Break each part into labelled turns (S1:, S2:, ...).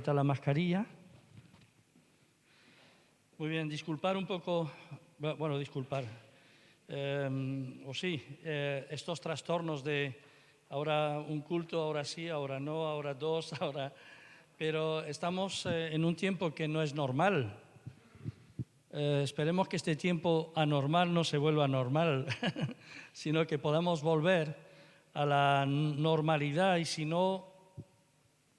S1: Está la mascarilla. Muy bien, disculpar un poco, bueno, disculpar, estos trastornos de ahora un culto, ahora sí, ahora no, ahora dos, ahora... Pero estamos en un tiempo que no es normal. Esperemos que este tiempo anormal no se vuelva normal, sino que podamos volver a la normalidad y si no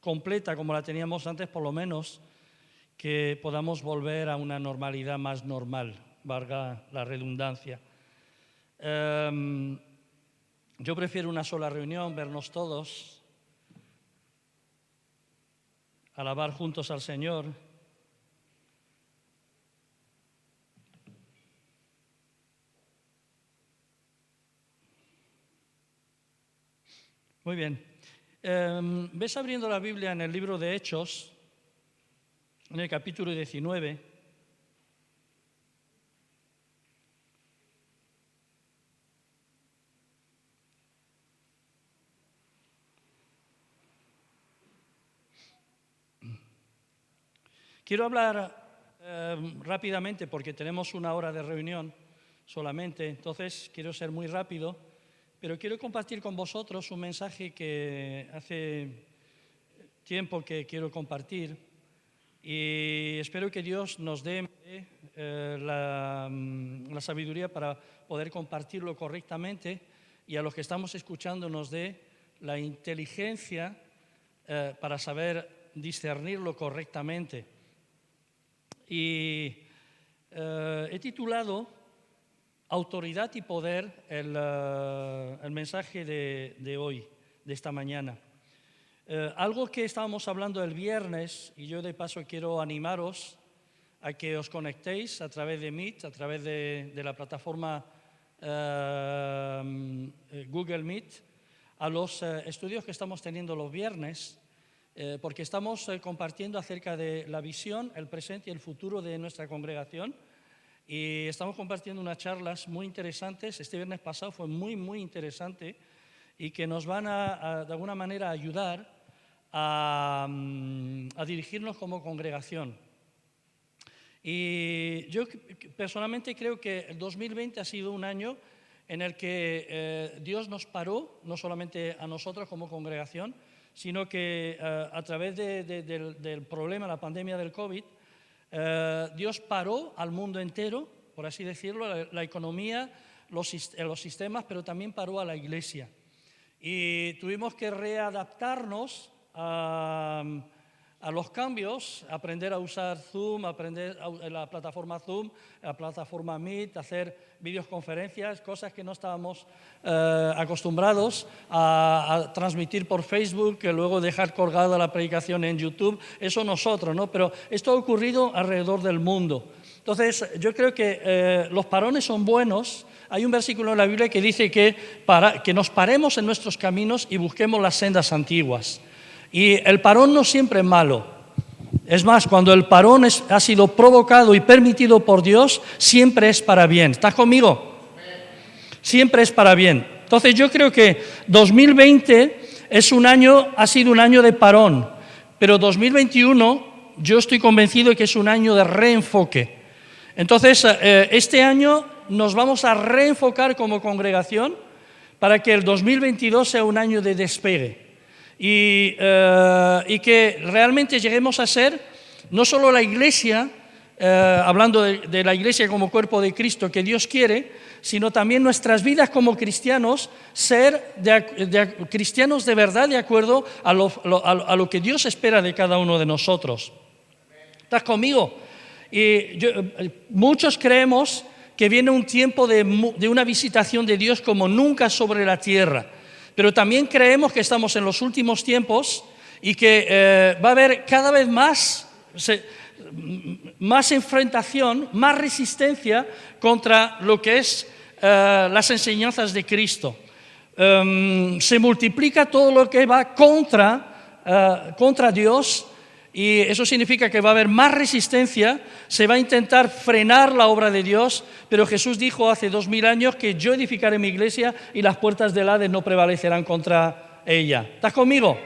S1: completa como la teníamos antes, por lo menos que podamos volver a una normalidad más normal, valga la redundancia. Yo prefiero una sola reunión, vernos todos, alabar juntos al Señor. Muy bien. Ves abriendo la Biblia en el libro de Hechos, en el capítulo 19. Quiero hablar rápidamente porque tenemos una hora de reunión solamente, entonces quiero ser muy rápido. Pero quiero compartir con vosotros un mensaje que hace tiempo que quiero compartir y espero que Dios nos dé la sabiduría para poder compartirlo correctamente y a los que estamos escuchando nos dé la inteligencia para saber discernirlo correctamente. Y he titulado Autoridad y poder, el mensaje de hoy, de esta mañana. Algo que estábamos hablando el viernes, y yo de paso quiero animaros a que os conectéis a través de Meet, a través de la plataforma Google Meet, a los estudios que estamos teniendo los viernes, porque estamos compartiendo acerca de la visión, el presente y el futuro de nuestra congregación. Y estamos compartiendo unas charlas muy interesantes. Este viernes pasado fue muy interesante y que nos van de alguna manera ayudar a dirigirnos como congregación. Y yo personalmente creo que el 2020 ha sido un año en el que Dios nos paró, no solamente a nosotros como congregación, sino que a través del problema, la pandemia del COVID, Dios paró al mundo entero, por así decirlo, la economía, los sistemas, pero también paró a la iglesia. Y tuvimos que readaptarnos a los cambios, aprender a usar Zoom, aprender la plataforma Zoom, la plataforma Meet, hacer videoconferencias, cosas que no estábamos acostumbrados a transmitir por Facebook, que luego dejar colgada la predicación en YouTube, eso nosotros, ¿no? Pero esto ha ocurrido alrededor del mundo. Entonces, yo creo que los parones son buenos. Hay un versículo en la Biblia que dice que nos paremos en nuestros caminos y busquemos las sendas antiguas. Y el parón no siempre es malo. Es más, cuando el parón ha sido provocado y permitido por Dios, siempre es para bien. ¿Estás conmigo? Siempre es para bien. Entonces yo creo que 2020 ha sido un año de parón, pero 2021 yo estoy convencido de que es un año de reenfoque. Entonces este año nos vamos a reenfocar como congregación para que el 2022 sea un año de despegue. Y que realmente lleguemos a ser no solo la iglesia, hablando de la iglesia como cuerpo de Cristo que Dios quiere, sino también nuestras vidas como cristianos, ser cristianos de verdad de acuerdo a lo que Dios espera de cada uno de nosotros. ¿Estás conmigo? Y muchos creemos que viene un tiempo de una visitación de Dios como nunca sobre la tierra. Pero también creemos que estamos en los últimos tiempos y que va a haber cada vez más enfrentación, más resistencia contra lo que es las enseñanzas de Cristo. Se multiplica todo lo que va contra Dios y eso significa que va a haber más resistencia, se va a intentar frenar la obra de Dios, pero Jesús dijo hace 2000 años que yo edificaré mi iglesia y las puertas del Hades no prevalecerán contra ella. ¿Estás conmigo?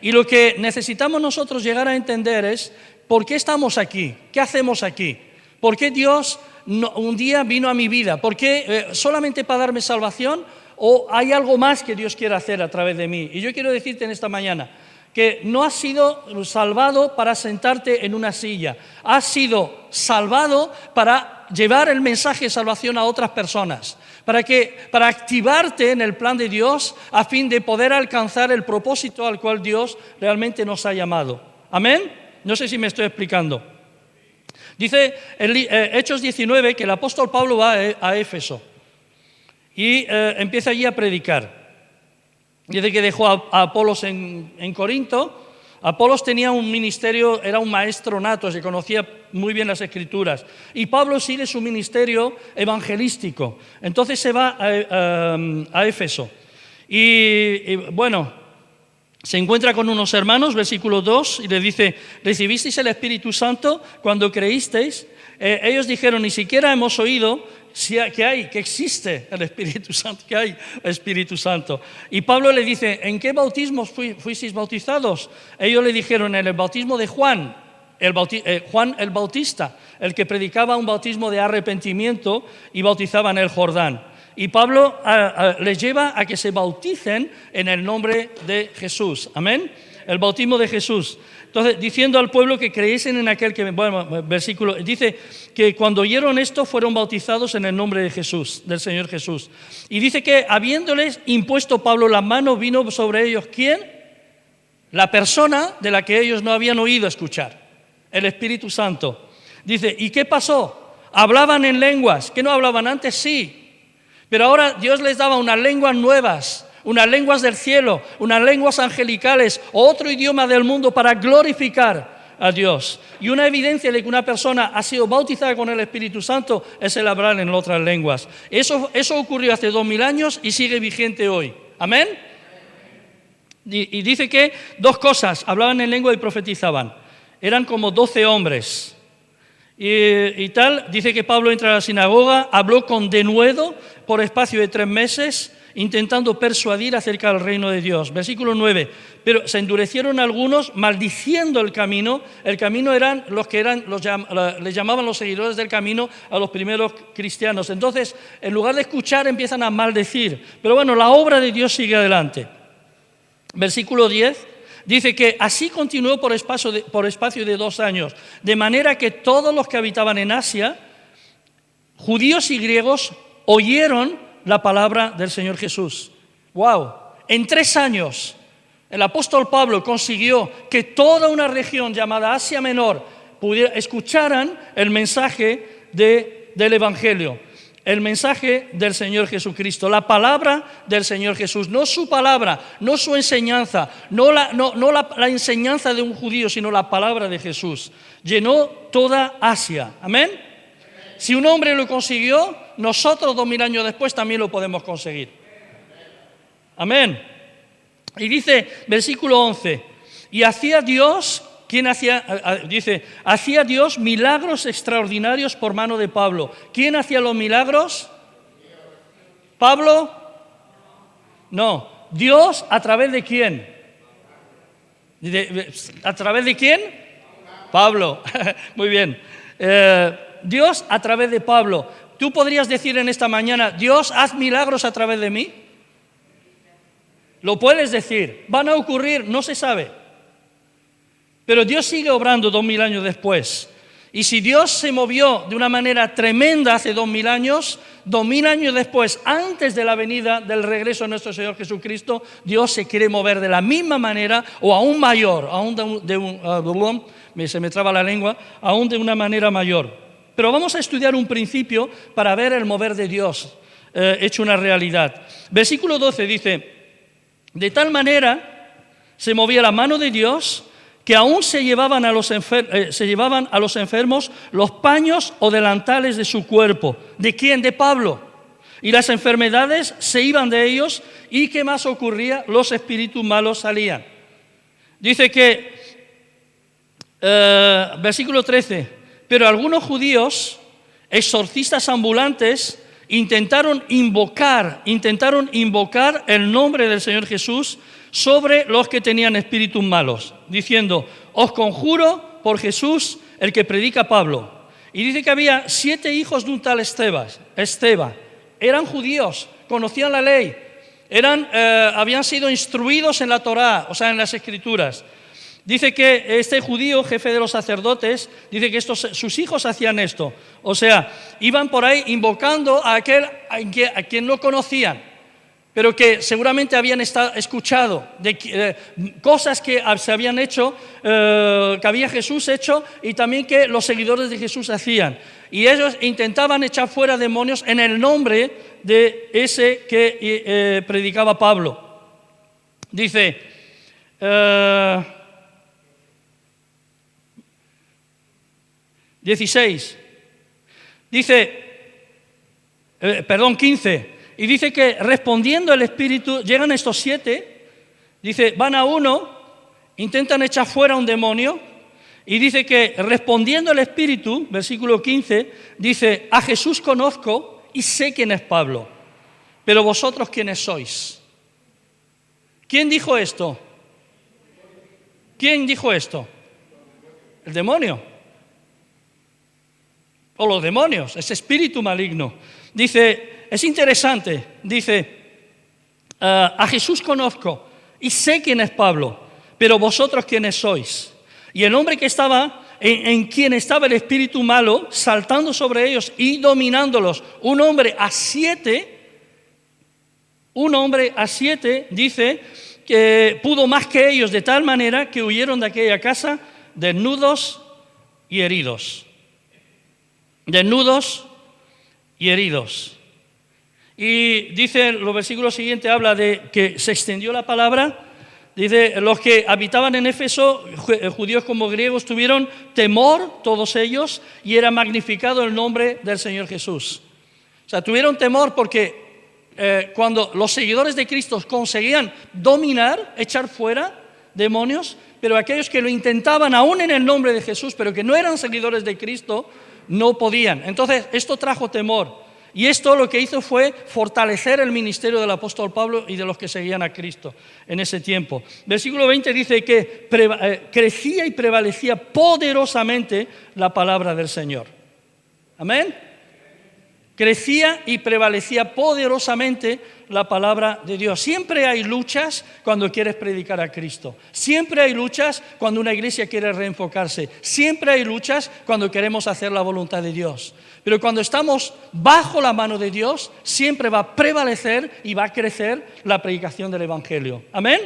S1: Y lo que necesitamos nosotros llegar a entender es por qué estamos aquí, qué hacemos aquí, por qué Dios un día vino a mi vida, por qué solamente para darme salvación o hay algo más que Dios quiere hacer a través de mí. Y yo quiero decirte en esta mañana que no has sido salvado para sentarte en una silla, has sido salvado para llevar el mensaje de salvación a otras personas, para activarte en el plan de Dios a fin de poder alcanzar el propósito al cual Dios realmente nos ha llamado. ¿Amén? No sé si me estoy explicando. Dice Hechos 19 que el apóstol Pablo va a Éfeso y empieza allí a predicar. Dice que dejó a Apolos en Corinto. Apolos tenía un ministerio, era un maestro nato, se conocía muy bien las Escrituras. Y Pablo sigue su ministerio evangelístico. Entonces se va a Éfeso. Y bueno, se encuentra con unos hermanos, versículo 2, y le dice, ¿recibisteis el Espíritu Santo cuando creísteis? Ellos dijeron, ni siquiera hemos oído que existe el Espíritu Santo, que hay Espíritu Santo. Y Pablo le dice, ¿en qué bautismos fuisteis bautizados? Ellos le dijeron, en el bautismo de Juan, Juan el Bautista, el que predicaba un bautismo de arrepentimiento y bautizaba en el Jordán. Y Pablo les lleva a que se bauticen en el nombre de Jesús. Amén. El bautismo de Jesús. Entonces, diciendo al pueblo que creyesen en aquel que... Bueno, versículo... Dice que cuando oyeron esto fueron bautizados en el nombre de Jesús, del Señor Jesús. Y dice que habiéndoles impuesto Pablo las manos, vino sobre ellos, ¿quién? La persona de la que ellos no habían oído escuchar. El Espíritu Santo. Dice, ¿y qué pasó? ¿Hablaban en lenguas? ¿Que no hablaban antes? Sí. Pero ahora Dios les daba unas lenguas nuevas, unas lenguas del cielo, unas lenguas angelicales, otro idioma del mundo para glorificar a Dios. Y una evidencia de que una persona ha sido bautizada con el Espíritu Santo es el hablar en otras lenguas. Eso ocurrió hace 2000 años y sigue vigente hoy. ¿Amén? Y dice que dos cosas, hablaban en lengua y profetizaban. Eran como 12 hombres. Y tal, dice que Pablo entra a la sinagoga, habló con denuedo por espacio de 3 meses, intentando persuadir acerca del reino de Dios. Versículo 9, pero se endurecieron algunos maldiciendo el camino. El camino eran los que les llamaban los seguidores del camino a los primeros cristianos. Entonces, en lugar de escuchar, empiezan a maldecir. Pero bueno, la obra de Dios sigue adelante. Versículo 10. Dice que así continuó por espacio de 2 años, de manera que todos los que habitaban en Asia, judíos y griegos, oyeron la palabra del Señor Jesús. ¡Wow! En 3 años, el apóstol Pablo consiguió que toda una región llamada Asia Menor escucharan el mensaje del Evangelio. El mensaje del Señor Jesucristo, la palabra del Señor Jesús, no su palabra, no su enseñanza, no la enseñanza de un judío, sino la palabra de Jesús. Llenó toda Asia. ¿Amén? Si un hombre lo consiguió, nosotros 2000 años después también lo podemos conseguir. Amén. Y dice, versículo 11, y hacía Dios... hacía Dios milagros extraordinarios por mano de Pablo. ¿Quién hacía los milagros? ¿Pablo? No. ¿Dios a través de quién? ¿A través de quién? Pablo. Muy bien. Dios a través de Pablo. ¿Tú podrías decir en esta mañana, Dios, haz milagros a través de mí? Lo puedes decir. ¿Van a ocurrir? No se sabe. Pero Dios sigue obrando 2000 años después. Y si Dios se movió de una manera tremenda hace 2000 años, 2000 años después, antes de la venida del regreso de nuestro Señor Jesucristo, Dios se quiere mover de la misma manera o aún mayor, se me traba la lengua, aún de una manera mayor. Pero vamos a estudiar un principio para ver el mover de Dios hecho una realidad. Versículo 12 dice, de tal manera se movía la mano de Dios que aún se llevaban a los enfermos los paños o delantales de su cuerpo. ¿De quién? De Pablo. Y las enfermedades se iban de ellos. ¿Y qué más ocurría? Los espíritus malos salían. Dice que, versículo 13, pero algunos judíos, exorcistas ambulantes, intentaron invocar el nombre del Señor Jesús sobre los que tenían espíritus malos, diciendo: os conjuro por Jesús, el que predica Pablo. Y dice que había 7 hijos de un tal Esteban. Eran judíos, conocían la ley, habían sido instruidos en la Torá, o sea, en las Escrituras. Dice que este judío, jefe de los sacerdotes, dice que sus hijos hacían esto. O sea, iban por ahí invocando a aquel a quien no conocían, pero que seguramente habían escuchado de cosas que se habían hecho, que había Jesús hecho y también que los seguidores de Jesús hacían. Y ellos intentaban echar fuera demonios en el nombre de ese que predicaba Pablo. Dice... 16, dice, 15, y dice que respondiendo el Espíritu, llegan estos 7, dice, van a uno, intentan echar fuera un demonio, y dice que respondiendo el Espíritu, versículo 15, dice: a Jesús conozco y sé quién es Pablo, pero vosotros quiénes sois. ¿Quién dijo esto? ¿Quién dijo esto? El demonio. O los demonios, ese espíritu maligno. Dice, es interesante, dice, a Jesús conozco y sé quién es Pablo, pero vosotros quiénes sois. Y el hombre que estaba, en quien estaba el espíritu malo, saltando sobre ellos y dominándolos, un hombre a 7, dice que pudo más que ellos, de tal manera que huyeron de aquella casa desnudos y heridos. Desnudos y heridos. Y dice, los versículos siguientes habla de que se extendió la palabra. Dice, los que habitaban en Éfeso, judíos como griegos, tuvieron temor, todos ellos, y era magnificado el nombre del Señor Jesús. O sea, tuvieron temor porque cuando los seguidores de Cristo conseguían dominar, echar fuera demonios, pero aquellos que lo intentaban aún en el nombre de Jesús, pero que no eran seguidores de Cristo, no podían. Entonces, esto trajo temor. Y esto lo que hizo fue fortalecer el ministerio del apóstol Pablo y de los que seguían a Cristo en ese tiempo. Versículo 20 dice que crecía y prevalecía poderosamente la palabra del Señor. Amén. Crecía y prevalecía poderosamente la palabra de Dios. Siempre hay luchas cuando quieres predicar a Cristo. Siempre hay luchas cuando una iglesia quiere reenfocarse. Siempre hay luchas cuando queremos hacer la voluntad de Dios. Pero cuando estamos bajo la mano de Dios, siempre va a prevalecer y va a crecer la predicación del Evangelio. ¿Amén?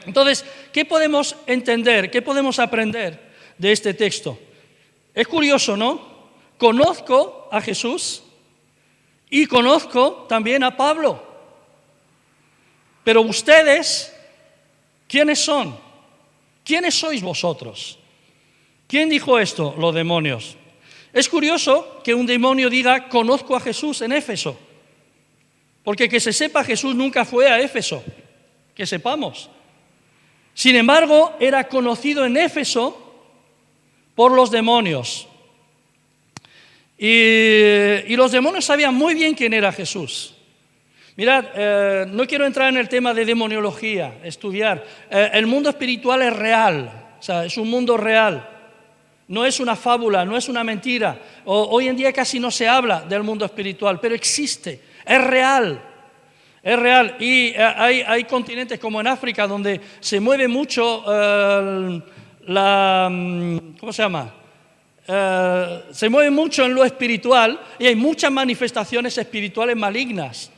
S1: Entonces, ¿qué podemos entender? ¿Qué podemos aprender de este texto? Es curioso, ¿no? Conozco a Jesús y conozco también a Pablo. Pero ustedes, ¿quiénes son? ¿Quiénes sois vosotros? ¿Quién dijo esto? Los demonios. Es curioso que un demonio diga, conozco a Jesús en Éfeso. Porque que se sepa, Jesús nunca fue a Éfeso, que sepamos. Sin embargo, era conocido en Éfeso por los demonios. Y los demonios sabían muy bien quién era Jesús. Mirad, no quiero entrar en el tema de demoniología, estudiar. El mundo espiritual es real, o sea, es un mundo real. No es una fábula, no es una mentira. Hoy en día casi no se habla del mundo espiritual, pero existe, es real. Es real. Y hay continentes como en África donde se mueve mucho ¿cómo se llama? Se mueve mucho en lo espiritual y hay muchas manifestaciones espirituales malignas,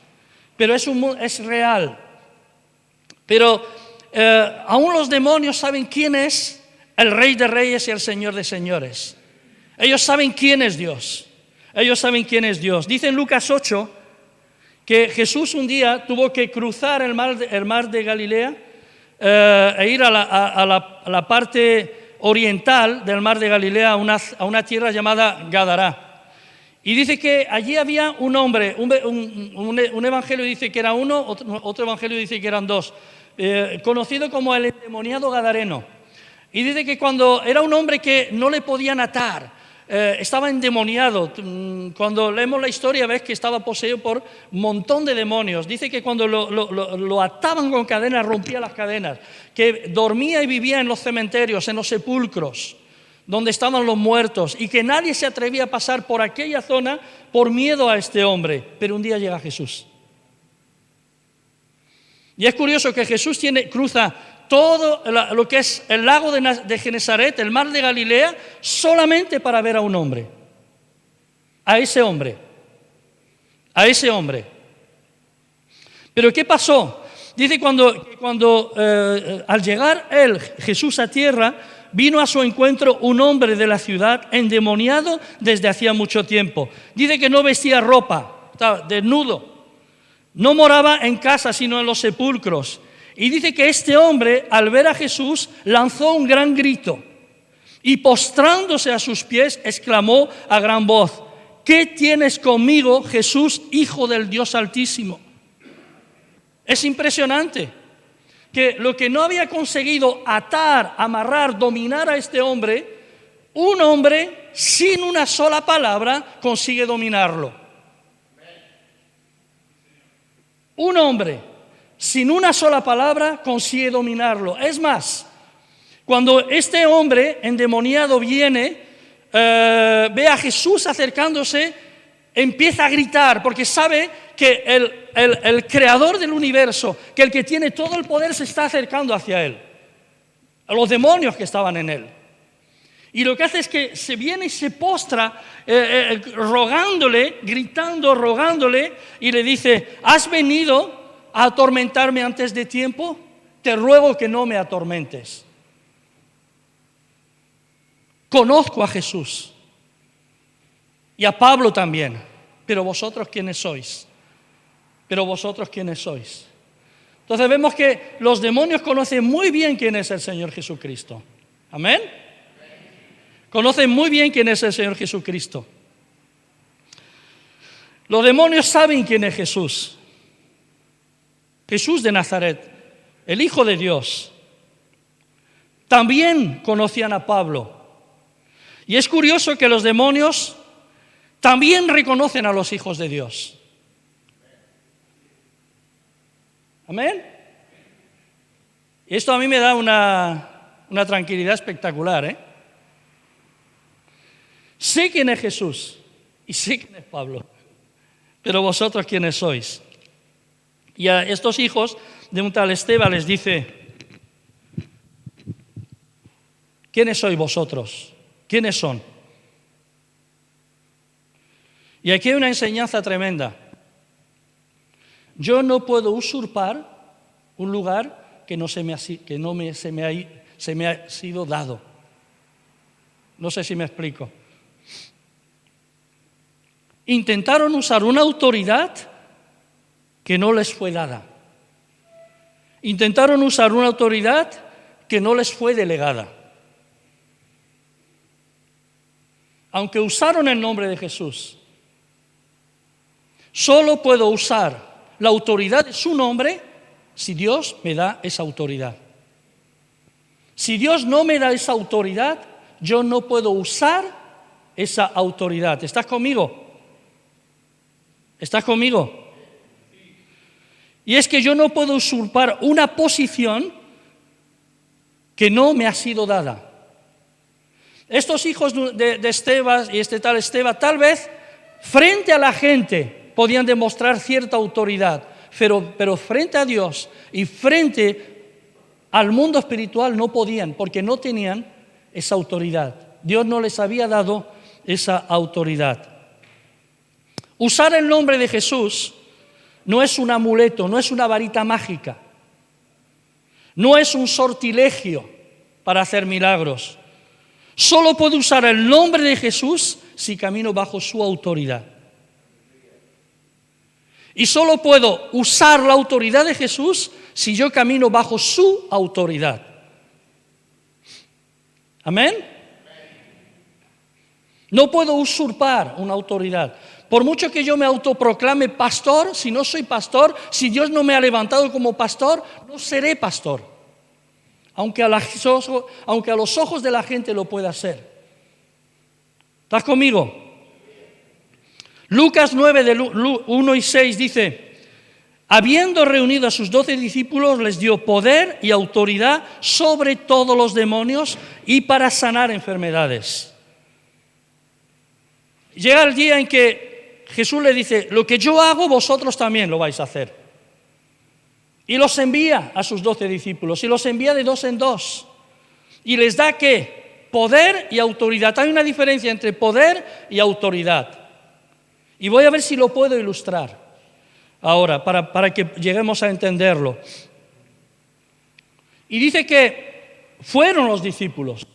S1: pero es real. Pero aún los demonios saben quién es el Rey de Reyes y el Señor de Señores. Ellos saben quién es Dios. Ellos saben quién es Dios. Dice en Lucas 8 que Jesús un día tuvo que cruzar el mar de Galilea e ir a la parte oriental del mar de Galilea, a una tierra llamada Gadara. Y dice que allí había un hombre, un evangelio dice que era uno, otro evangelio dice que eran dos, conocido como el endemoniado gadareno. Y dice que cuando era un hombre que no le podían atar, estaba endemoniado. Cuando leemos la historia ves que estaba poseído por un montón de demonios. Dice que cuando lo ataban con cadenas, rompía las cadenas, que dormía y vivía en los cementerios, en los sepulcros, donde estaban los muertos, y que nadie se atrevía a pasar por aquella zona por miedo a este hombre. Pero un día llega Jesús. Y es curioso que Jesús cruza todo lo que es el lago de Genesaret, el mar de Galilea, solamente para ver a un hombre. A ese hombre. Pero ¿qué pasó? Dice cuando al llegar Jesús a tierra, vino a su encuentro un hombre de la ciudad endemoniado desde hacía mucho tiempo. Dice que no vestía ropa, estaba desnudo. No moraba en casa, sino en los sepulcros. Y dice que este hombre, al ver a Jesús, lanzó un gran grito y postrándose a sus pies, exclamó a gran voz: ¿qué tienes conmigo, Jesús, Hijo del Dios Altísimo? Es impresionante que lo que no había conseguido atar, amarrar, dominar a este hombre, un hombre sin una sola palabra consigue dominarlo. Un hombre sin una sola palabra consigue dominarlo. Es más, cuando este hombre endemoniado viene, ve a Jesús acercándose, empieza a gritar porque sabe que el creador del universo, que el que tiene todo el poder, se está acercando hacia él, a los demonios que estaban en él. Y lo que hace es que se viene y se postra rogándole, gritando, rogándole, y le dice: ¿has venido a atormentarme antes de tiempo? Te ruego que no me atormentes. Conozco a Jesús y a Pablo también, pero vosotros ¿quiénes sois? Entonces vemos que los demonios conocen muy bien quién es el Señor Jesucristo. Amén. Conocen muy bien quién es el Señor Jesucristo. Los demonios saben quién es Jesús. Jesús de Nazaret, el Hijo de Dios. También conocían a Pablo. Y es curioso que los demonios también reconocen a los hijos de Dios. Amén. Y esto a mí me da una tranquilidad espectacular, Sé quién es Jesús y sé quién es Pablo, pero vosotros quiénes sois. Y a estos hijos de un tal Esteban les dice: ¿quiénes sois vosotros? ¿Quiénes son? Y aquí hay una enseñanza tremenda. Yo no puedo usurpar un lugar que no se me ha sido dado. No sé si me explico. Intentaron usar una autoridad que no les fue dada. Intentaron usar una autoridad que no les fue delegada. Aunque usaron el nombre de Jesús, solo puedo usar la autoridad de su nombre si Dios me da esa autoridad. Si Dios no me da esa autoridad, yo no puedo usar esa autoridad. ¿Estás conmigo? ¿Estás conmigo? Y es que yo no puedo usurpar una posición que no me ha sido dada. Estos hijos de Esteban y este tal Esteban, tal vez frente a la gente podían demostrar cierta autoridad, pero frente a Dios y frente al mundo espiritual no podían, porque no tenían esa autoridad. Dios no les había dado esa autoridad. Usar el nombre de Jesús no es un amuleto, no es una varita mágica, no es un sortilegio para hacer milagros. Solo puedo usar el nombre de Jesús si camino bajo su autoridad. Y solo puedo usar la autoridad de Jesús si yo camino bajo su autoridad. ¿Amén? No puedo usurpar una autoridad. Por mucho que yo me autoproclame pastor, si no soy pastor, si Dios no me ha levantado como pastor, no seré pastor. Aunque a los ojos de la gente lo pueda ser. ¿Estás conmigo? Lucas 9, del 1 y 6 dice: habiendo reunido a sus 12 discípulos, les dio poder y autoridad sobre todos los demonios y para sanar enfermedades. Llega el día en que Jesús le dice: lo que yo hago, vosotros también lo vais a hacer. Y los envía a sus 12 discípulos, y los envía de 2 en 2. Y les da, ¿qué? Poder y autoridad. Hay una diferencia entre poder y autoridad. Y voy a ver si lo puedo ilustrar ahora, para que lleguemos a entenderlo. Y dice que fueron los discípulos.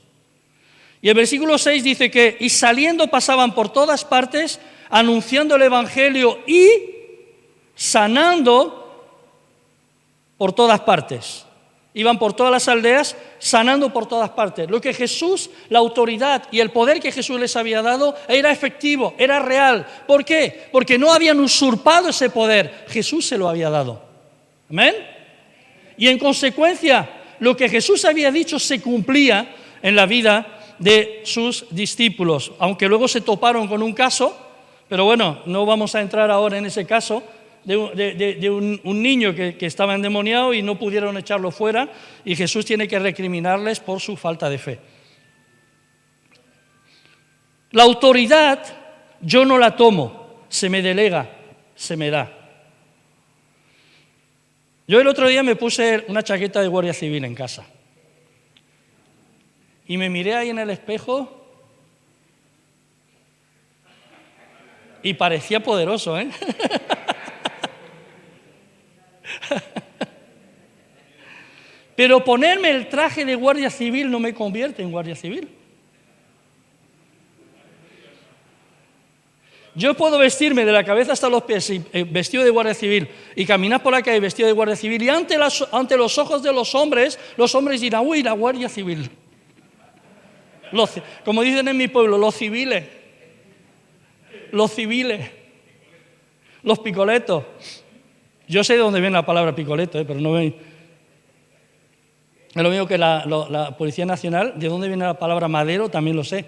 S1: Y el versículo 6 dice que, y saliendo pasaban por todas partes, anunciando el Evangelio y sanando por todas partes. Iban por todas las aldeas, sanando por todas partes. Lo que Jesús, la autoridad y el poder que Jesús les había dado era efectivo, era real. ¿Por qué? Porque no habían usurpado ese poder, Jesús se lo había dado. ¿Amén? Y en consecuencia, lo que Jesús había dicho se cumplía en la vida de sus discípulos. Aunque luego se toparon con un caso, pero bueno, no vamos a entrar ahora en ese caso, de un niño que estaba endemoniado y no pudieron echarlo fuera, y Jesús tiene que recriminarles por su falta de fe. La autoridad yo no la tomo, se me delega, se me da. Yo el otro día me puse una chaqueta de guardia civil en casa y me miré ahí en el espejo y parecía poderoso, ¿eh? Pero ponerme el traje de guardia civil no me convierte en guardia civil. Yo puedo vestirme de la cabeza hasta los pies vestido de guardia civil y caminar por la calle vestido de guardia civil, y ante los ojos de los hombres dirán: uy, la guardia civil. Como dicen en mi pueblo, los civiles, los picoletos. Yo sé de dónde viene la palabra picoleto, pero no ven. Es lo mismo que la Policía Nacional, de dónde viene la palabra madero también lo sé,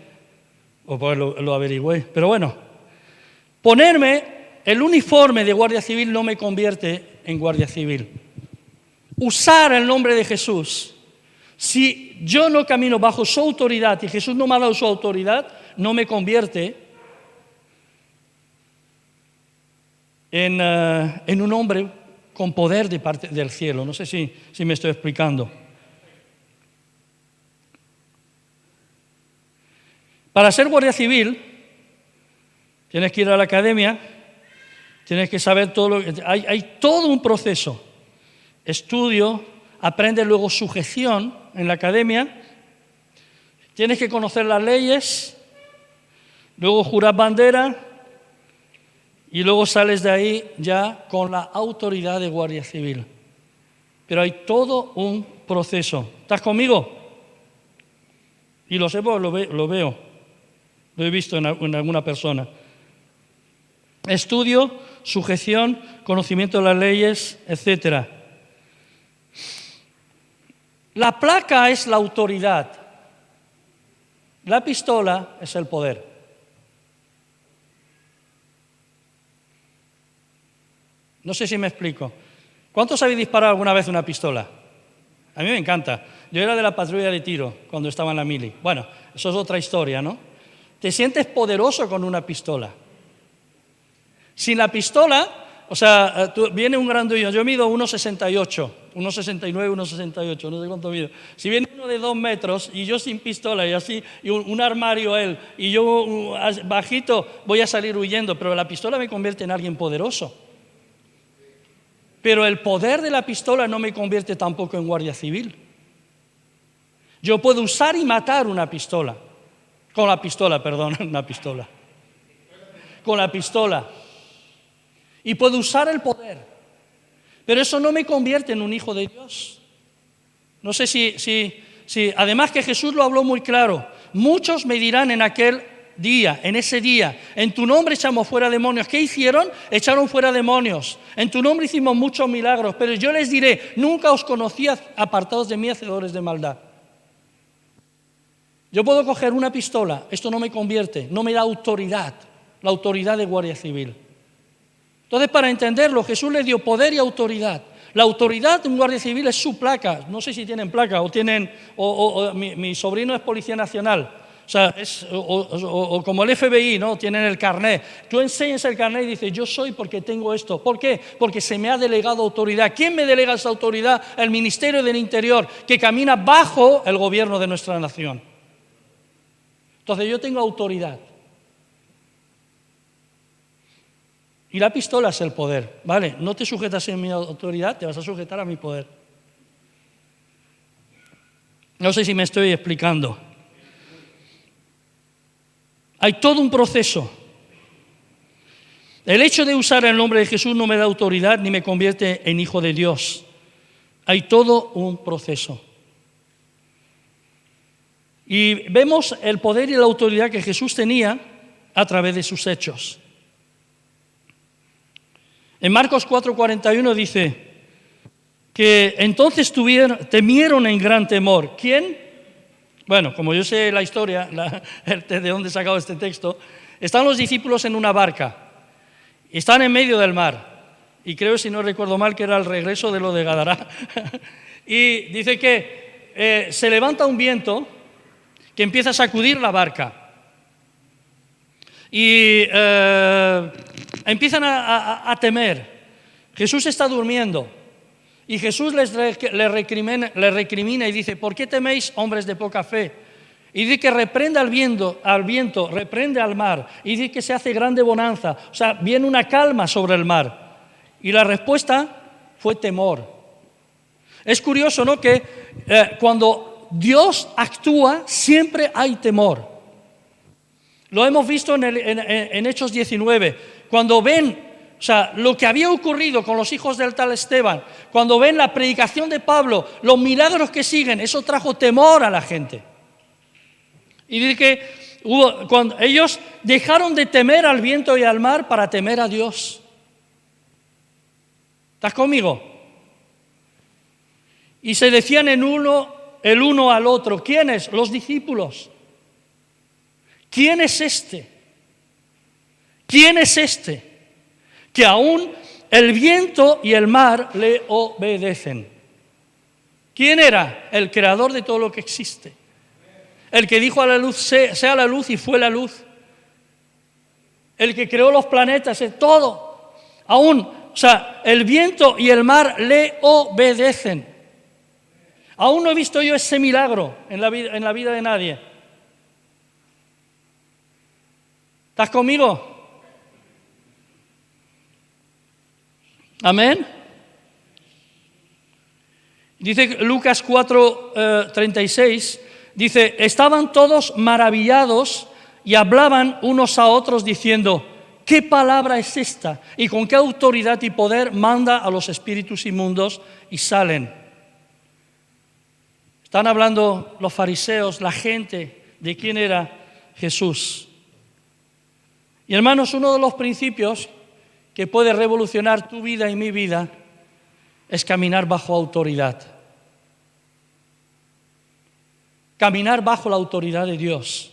S1: o pues lo averigüé. Pero bueno, ponerme el uniforme de guardia civil no me convierte en guardia civil. Usar el nombre de Jesús, si yo no camino bajo su autoridad y Jesús no me ha dado su autoridad, no me convierte en un hombre con poder de parte del cielo. No sé si me estoy explicando. Para ser guardia civil, tienes que ir a la academia, tienes que saber todo hay todo un proceso. Estudio, aprendes luego sujeción en la academia, tienes que conocer las leyes, luego juras bandera y luego sales de ahí ya con la autoridad de guardia civil. Pero hay todo un proceso. ¿Estás conmigo? Y lo sé porque lo veo. Lo he visto en alguna persona. Estudio, sujeción, conocimiento de las leyes, etc. La placa es la autoridad. La pistola es el poder. No sé si me explico. ¿Cuántos habéis disparado alguna vez una pistola? A mí me encanta. Yo era de la patrulla de tiro cuando estaba en la mili. Bueno, eso es otra historia, ¿no? Te sientes poderoso con una pistola. Sin la pistola, o sea, viene un grandullo, yo mido 1,68, 1,69, 1,68, no sé cuánto mido. Si viene uno de 2 metros y yo sin pistola y así, y un armario él, y yo bajito, voy a salir huyendo, pero la pistola me convierte en alguien poderoso. Pero el poder de la pistola no me convierte tampoco en guardia civil. Yo puedo usar y matar una pistola. Con la pistola. Y puedo usar el poder. Pero eso no me convierte en un hijo de Dios. No sé si además que Jesús lo habló muy claro. Muchos me dirán en ese día, en tu nombre echamos fuera demonios. ¿Qué hicieron? Echaron fuera demonios. En tu nombre hicimos muchos milagros. Pero yo les diré: nunca os conocí, apartados de mí, hacedores de maldad. Yo puedo coger una pistola, esto no me convierte, no me da autoridad, la autoridad de guardia civil. Entonces, para entenderlo, Jesús le dio poder y autoridad. La autoridad de un guardia civil es su placa. No sé si tienen placa o tienen, mi sobrino es policía nacional. O sea, o como el FBI, ¿no? Tienen el carnet. Tú enseñas el carnet y dices, yo soy porque tengo esto. ¿Por qué? Porque se me ha delegado autoridad. ¿Quién me delega esa autoridad? El Ministerio del Interior, que camina bajo el gobierno de nuestra nación. Entonces, yo tengo autoridad. Y la pistola es el poder, ¿vale? No te sujetas a mi autoridad, te vas a sujetar a mi poder. No sé si me estoy explicando. Hay todo un proceso. El hecho de usar el nombre de Jesús no me da autoridad ni me convierte en hijo de Dios. Hay todo un proceso. Y vemos el poder y la autoridad que Jesús tenía a través de sus hechos. En Marcos 4:41 dice que entonces temieron en gran temor. ¿Quién? Bueno, como yo sé la historia, de dónde he sacado este texto, están los discípulos en una barca, están en medio del mar, y creo, si no recuerdo mal, que era el regreso de lo de Gadara. Y dice que se levanta un viento que empieza a sacudir la barca. Y empiezan a temer. Jesús está durmiendo y Jesús le recrimina y dice, ¿por qué teméis, hombres de poca fe? Y dice que reprende al viento, reprende al mar, y dice que se hace grande bonanza, o sea, viene una calma sobre el mar. Y la respuesta fue temor. Es curioso, ¿no?, que cuando Dios actúa siempre hay temor. Lo hemos visto en Hechos 19, cuando ven, o sea, lo que había ocurrido con los hijos del tal Esteban, cuando ven la predicación de Pablo, los milagros que siguen, eso trajo temor a la gente. Y dice que cuando ellos dejaron de temer al viento y al mar para temer a Dios. ¿Estás conmigo? Y se decían el uno al otro, ¿quiénes? Los discípulos. ¿Quién es este? ¿Quién es este? Que aún el viento y el mar le obedecen. ¿Quién era? El creador de todo lo que existe. El que dijo a la luz, sea la luz, y fue la luz. El que creó los planetas, todo. Aún, o sea, el viento y el mar le obedecen. Aún no he visto yo ese milagro en la vida de nadie. ¿Estás conmigo? Amén. Dice Lucas 4:36, dice, estaban todos maravillados y hablaban unos a otros diciendo, ¿qué palabra es esta? ¿Y con qué autoridad y poder manda a los espíritus inmundos y salen? Están hablando los fariseos, la gente, de quién era Jesús. Y hermanos, uno de los principios que puede revolucionar tu vida y mi vida es caminar bajo autoridad. Caminar bajo la autoridad de Dios.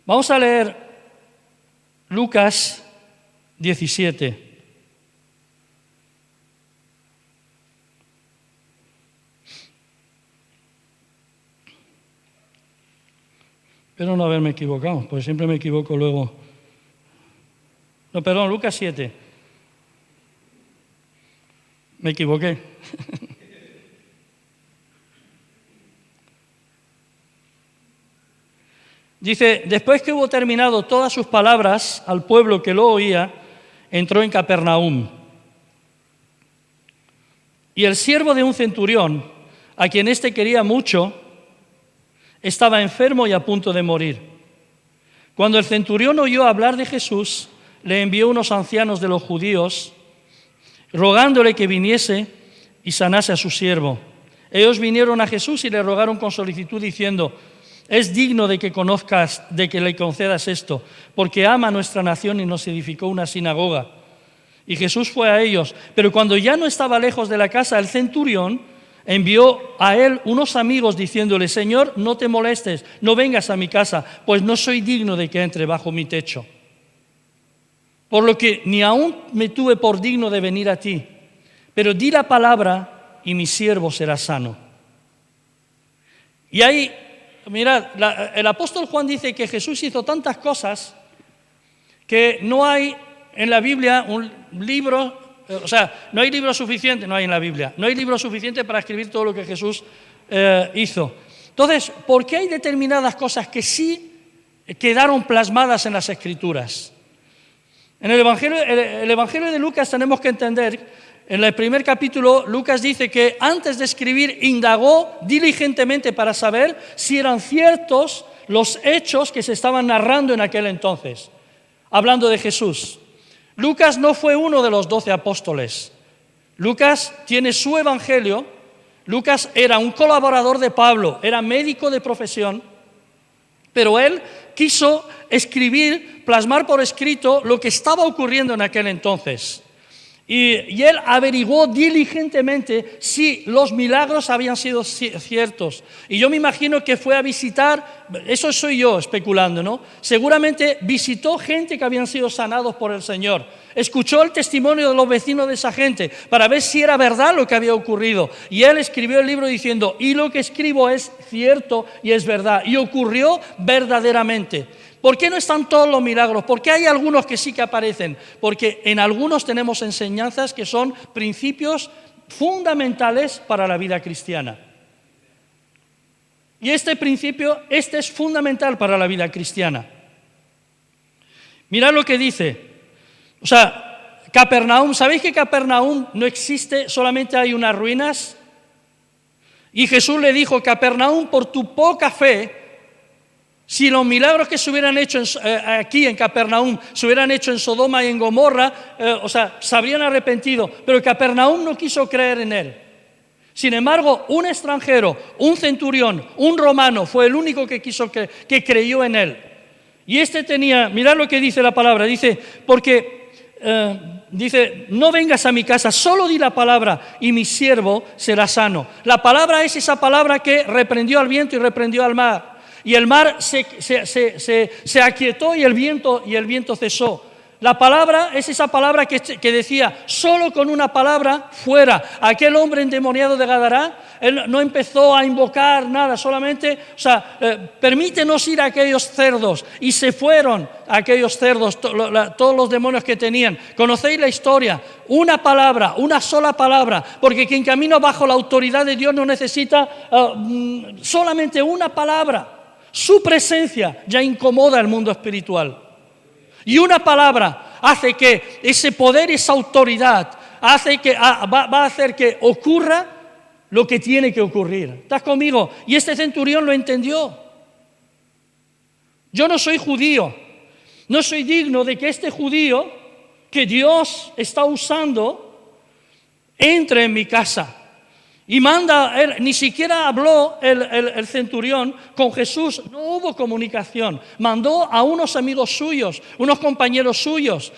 S1: Vamos a leer Lucas 17. Espero no haberme equivocado, porque siempre me equivoco luego. No, perdón, Lucas 7. Me equivoqué. Dice, después que hubo terminado todas sus palabras al pueblo que lo oía, entró en Capernaum. Y el siervo de un centurión, a quien éste quería mucho, estaba enfermo y a punto de morir. Cuando el centurión oyó hablar de Jesús, le envió unos ancianos de los judíos, rogándole que viniese y sanase a su siervo. Ellos vinieron a Jesús y le rogaron con solicitud diciendo, es digno de que conozcas, de que le concedas esto, porque ama a nuestra nación y nos edificó una sinagoga. Y Jesús fue a ellos, pero cuando ya no estaba lejos de la casa, el centurión envió a él unos amigos diciéndole: Señor, no te molestes, no vengas a mi casa, pues no soy digno de que entre bajo mi techo. Por lo que ni aún me tuve por digno de venir a ti, pero di la palabra y mi siervo será sano. Y ahí, mirad, el apóstol Juan dice que Jesús hizo tantas cosas que no hay en la Biblia un libro, o sea, no hay libro suficiente, no hay en la Biblia, no hay libro suficiente para escribir todo lo que Jesús hizo. Entonces, ¿por qué hay determinadas cosas que sí quedaron plasmadas en las Escrituras? En el Evangelio de Lucas tenemos que entender, en el primer capítulo, Lucas dice que antes de escribir indagó diligentemente para saber si eran ciertos los hechos que se estaban narrando en aquel entonces, hablando de Jesús. Lucas no fue uno de los 12 apóstoles. Lucas tiene su evangelio. Lucas era un colaborador de Pablo, era médico de profesión, pero él quiso escribir, plasmar por escrito lo que estaba ocurriendo en aquel entonces. Y él averiguó diligentemente si los milagros habían sido ciertos. Y yo me imagino que fue a visitar, eso soy yo especulando, ¿no? Seguramente visitó gente que habían sido sanados por el Señor. Escuchó el testimonio de los vecinos de esa gente para ver si era verdad lo que había ocurrido. Y él escribió el libro diciendo: y lo que escribo es cierto y es verdad. Y ocurrió verdaderamente. ¿Por qué no están todos los milagros? ¿Por qué hay algunos que sí que aparecen? Porque en algunos tenemos enseñanzas que son principios fundamentales para la vida cristiana. Y este principio, es fundamental para la vida cristiana. Mirad lo que dice. O sea, Capernaum, ¿sabéis que Capernaum no existe? Solamente hay unas ruinas. Y Jesús le dijo: Capernaum, por tu poca fe, si los milagros que se hubieran hecho aquí en Capernaum se hubieran hecho en Sodoma y en Gomorra, se habrían arrepentido, pero Capernaum no quiso creer en él. Sin embargo, un extranjero, un centurión, un romano fue el único que creyó en él. Y mirad lo que dice la palabra, dice, no vengas a mi casa, solo di la palabra y mi siervo será sano. La palabra es esa palabra que reprendió al viento y reprendió al mar. Y el mar se aquietó y el viento cesó. La palabra es esa palabra que decía: solo con una palabra fuera. Aquel hombre endemoniado de Gadará, él no empezó a invocar nada, solamente, permítenos ir a aquellos cerdos. Y se fueron a aquellos cerdos, todos los demonios que tenían. ¿Conocéis la historia? Una palabra, una sola palabra, porque quien camina bajo la autoridad de Dios no necesita solamente una palabra. Su presencia ya incomoda al mundo espiritual. Y una palabra hace que ese poder, esa autoridad, va a hacer que ocurra lo que tiene que ocurrir. ¿Estás conmigo? Y este centurión lo entendió. Yo no soy judío. No soy digno de que este judío que Dios está usando entre en mi casa. Y ni siquiera habló el centurión con Jesús, no hubo comunicación. Mandó a unos amigos suyos, unos compañeros suyos,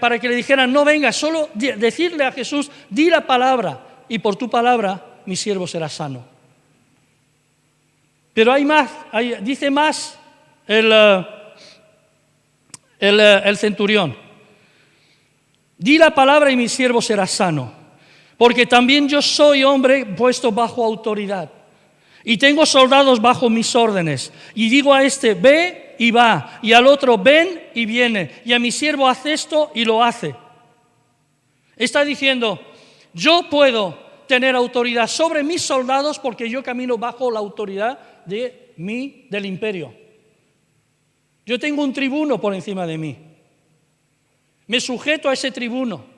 S1: para que le dijeran: no venga, solo decirle a Jesús: di la palabra, y por tu palabra mi siervo será sano. Pero hay más, dice más el centurión: di la palabra y mi siervo será sano. Porque también yo soy hombre puesto bajo autoridad, y tengo soldados bajo mis órdenes, y digo a este: ve y va, y al otro: ven y viene, y a mi siervo: haz esto, y lo hace. Está diciendo: yo puedo tener autoridad sobre mis soldados porque yo camino bajo la autoridad del imperio. Yo tengo un tribuno por encima de mí, me sujeto a ese tribuno.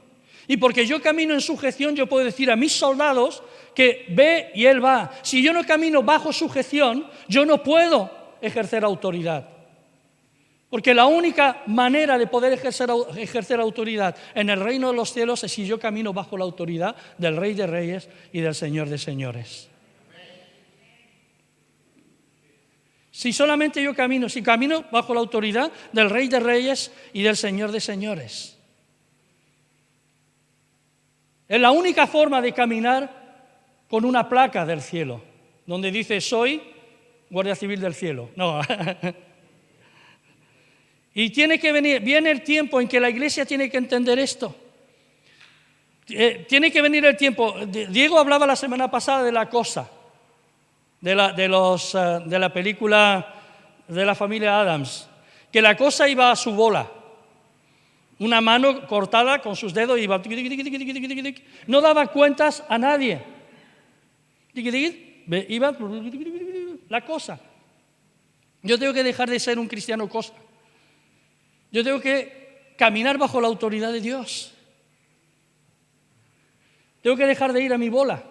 S1: Y porque yo camino en sujeción, yo puedo decir a mis soldados que ve y él va. Si yo no camino bajo sujeción, yo no puedo ejercer autoridad. Porque la única manera de poder ejercer autoridad en el reino de los cielos es si yo camino bajo la autoridad del Rey de Reyes y del Señor de Señores. Si camino bajo la autoridad del Rey de Reyes y del Señor de Señores. Es la única forma de caminar con una placa del cielo, donde dice, soy Guardia Civil del cielo. No. Y viene el tiempo en que la iglesia tiene que entender esto. Tiene que venir el tiempo. Diego hablaba la semana pasada de La Cosa, de la película de la familia Addams, que la cosa iba a su bola. Una mano cortada con sus dedos iba, no daba cuentas a nadie. Iba la cosa. Yo tengo que dejar de ser un cristiano cosa. Yo tengo que caminar bajo la autoridad de Dios. Tengo que dejar de ir a mi bola.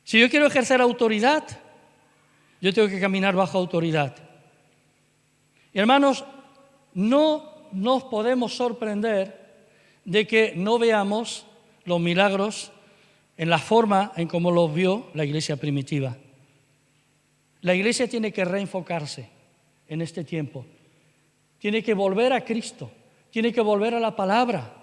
S1: Si yo quiero ejercer autoridad, yo tengo que caminar bajo autoridad. Y hermanos, no nos podemos sorprender de que no veamos los milagros en la forma en cómo los vio la iglesia primitiva. La iglesia tiene que reenfocarse en este tiempo. Tiene que volver a Cristo, tiene que volver a la palabra.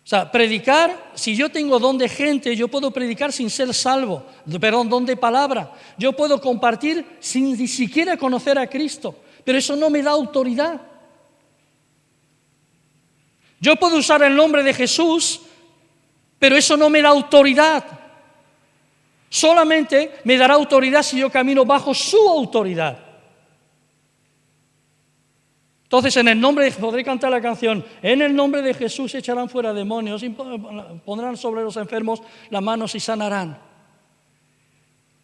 S1: O sea, predicar, si yo tengo don de gente, yo puedo predicar sin ser salvo, don de palabra. Yo puedo compartir sin ni siquiera conocer a Cristo, pero eso no me da autoridad. Yo puedo usar el nombre de Jesús, pero eso no me da autoridad. Solamente me dará autoridad si yo camino bajo su autoridad. Entonces, podré cantar la canción, en el nombre de Jesús echarán fuera demonios, y pondrán sobre los enfermos las manos y sanarán.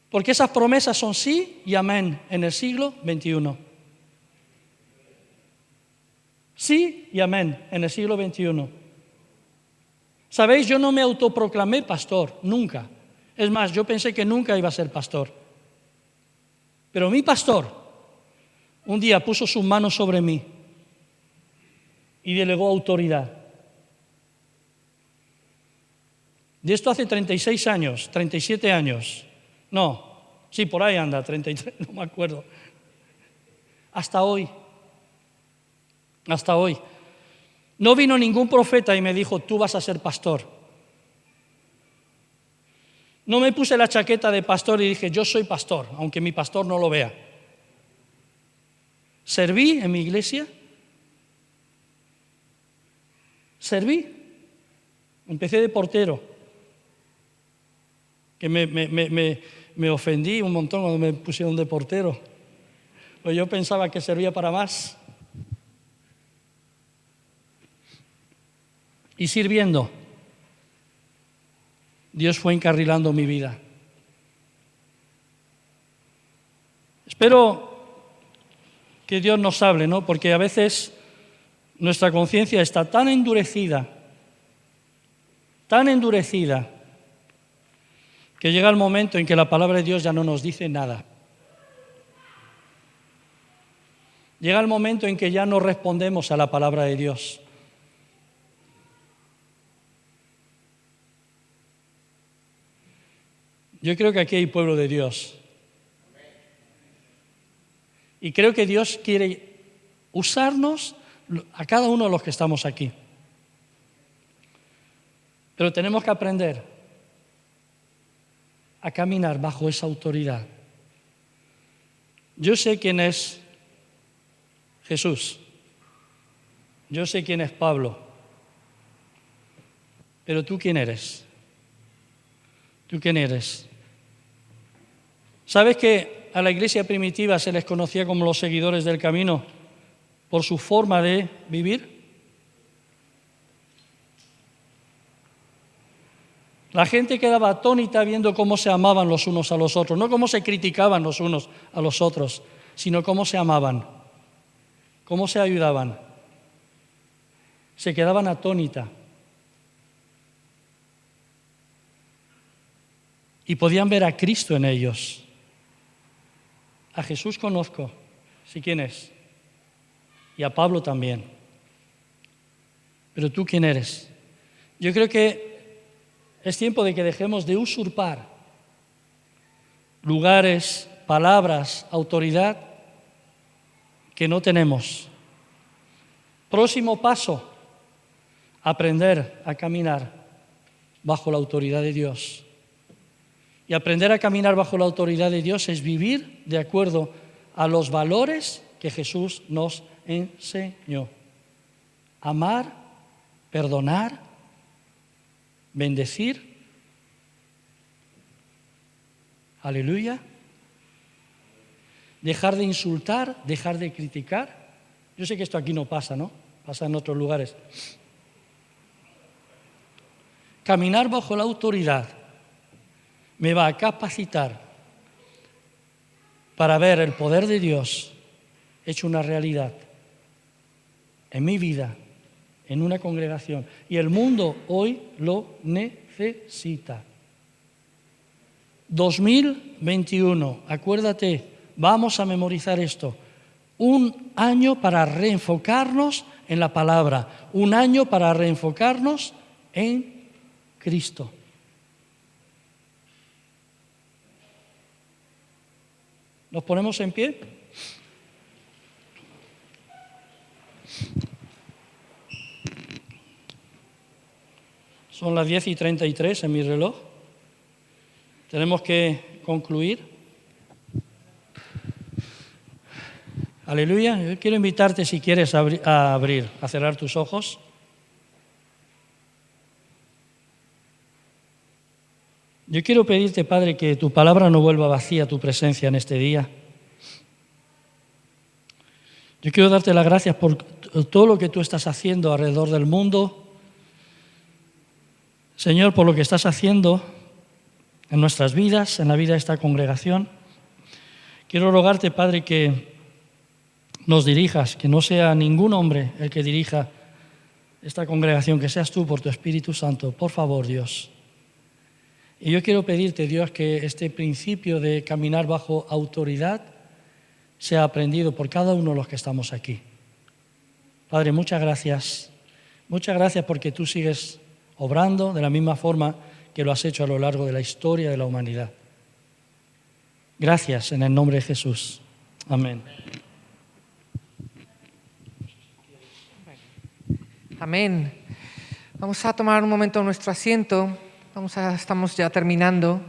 S1: Porque esas promesas son sí y amén en el siglo XXI. Sí y amén en el siglo XXI. ¿Sabéis? Yo no me autoproclamé pastor, nunca. Es más, yo pensé que nunca iba a ser pastor. Pero mi pastor un día puso sus manos sobre mí y delegó autoridad. De esto hace 36 años, 37 años. No, sí, por ahí anda, 33, no me acuerdo. Hasta hoy. Hasta hoy. No vino ningún profeta y me dijo, tú vas a ser pastor. No me puse la chaqueta de pastor y dije, yo soy pastor, aunque mi pastor no lo vea. Serví en mi iglesia. Serví. Empecé de portero. Que me ofendí un montón cuando me pusieron de portero. Pues yo pensaba que servía para más. Y sirviendo, Dios fue encarrilando mi vida. Espero que Dios nos hable, ¿no? Porque a veces nuestra conciencia está tan endurecida, que llega el momento en que la palabra de Dios ya no nos dice nada. Llega el momento en que ya no respondemos a la palabra de Dios. Yo creo que aquí hay pueblo de Dios. Y creo que Dios quiere usarnos a cada uno de los que estamos aquí. Pero tenemos que aprender a caminar bajo esa autoridad. Yo sé quién es Jesús. Yo sé quién es Pablo. Pero ¿tú quién eres? ¿Tú quién eres? ¿Sabes que a la iglesia primitiva se les conocía como los seguidores del camino por su forma de vivir? La gente quedaba atónita viendo cómo se amaban los unos a los otros, no cómo se criticaban los unos a los otros, sino cómo se amaban, cómo se ayudaban. Se quedaban atónitas. Y podían ver a Cristo en ellos. A Jesús conozco, sí quién es, y a Pablo también. Pero ¿tú quién eres? Yo creo que es tiempo de que dejemos de usurpar lugares, palabras, autoridad que no tenemos. Próximo paso, aprender a caminar bajo la autoridad de Dios. Y aprender a caminar bajo la autoridad de Dios es vivir de acuerdo a los valores que Jesús nos enseñó. Amar, perdonar, bendecir. Aleluya. Dejar de insultar, dejar de criticar. Yo sé que esto aquí no pasa, ¿no? Pasa en otros lugares. Caminar bajo la autoridad me va a capacitar para ver el poder de Dios hecho una realidad en mi vida, en una congregación. Y el mundo hoy lo necesita. 2021, acuérdate, vamos a memorizar esto. Un año para reenfocarnos en la palabra, un año para reenfocarnos en Cristo. ¿Nos ponemos en pie? Son las 10:33 en mi reloj. Tenemos que concluir. Aleluya. Yo quiero invitarte, si quieres, a cerrar tus ojos. Yo quiero pedirte, Padre, que tu palabra no vuelva vacía a tu presencia en este día. Yo quiero darte las gracias por todo lo que tú estás haciendo alrededor del mundo. Señor, por lo que estás haciendo en nuestras vidas, en la vida de esta congregación. Quiero rogarte, Padre, que nos dirijas, que no sea ningún hombre el que dirija esta congregación, que seas tú por tu Espíritu Santo. Por favor, Dios. Y yo quiero pedirte, Dios, que este principio de caminar bajo autoridad sea aprendido por cada uno de los que estamos aquí. Padre, muchas gracias. Muchas gracias porque tú sigues obrando de la misma forma que lo has hecho a lo largo de la historia de la humanidad. Gracias en el nombre de Jesús. Amén.
S2: Amén. Vamos a tomar un momento nuestro asiento. Estamos ya terminando.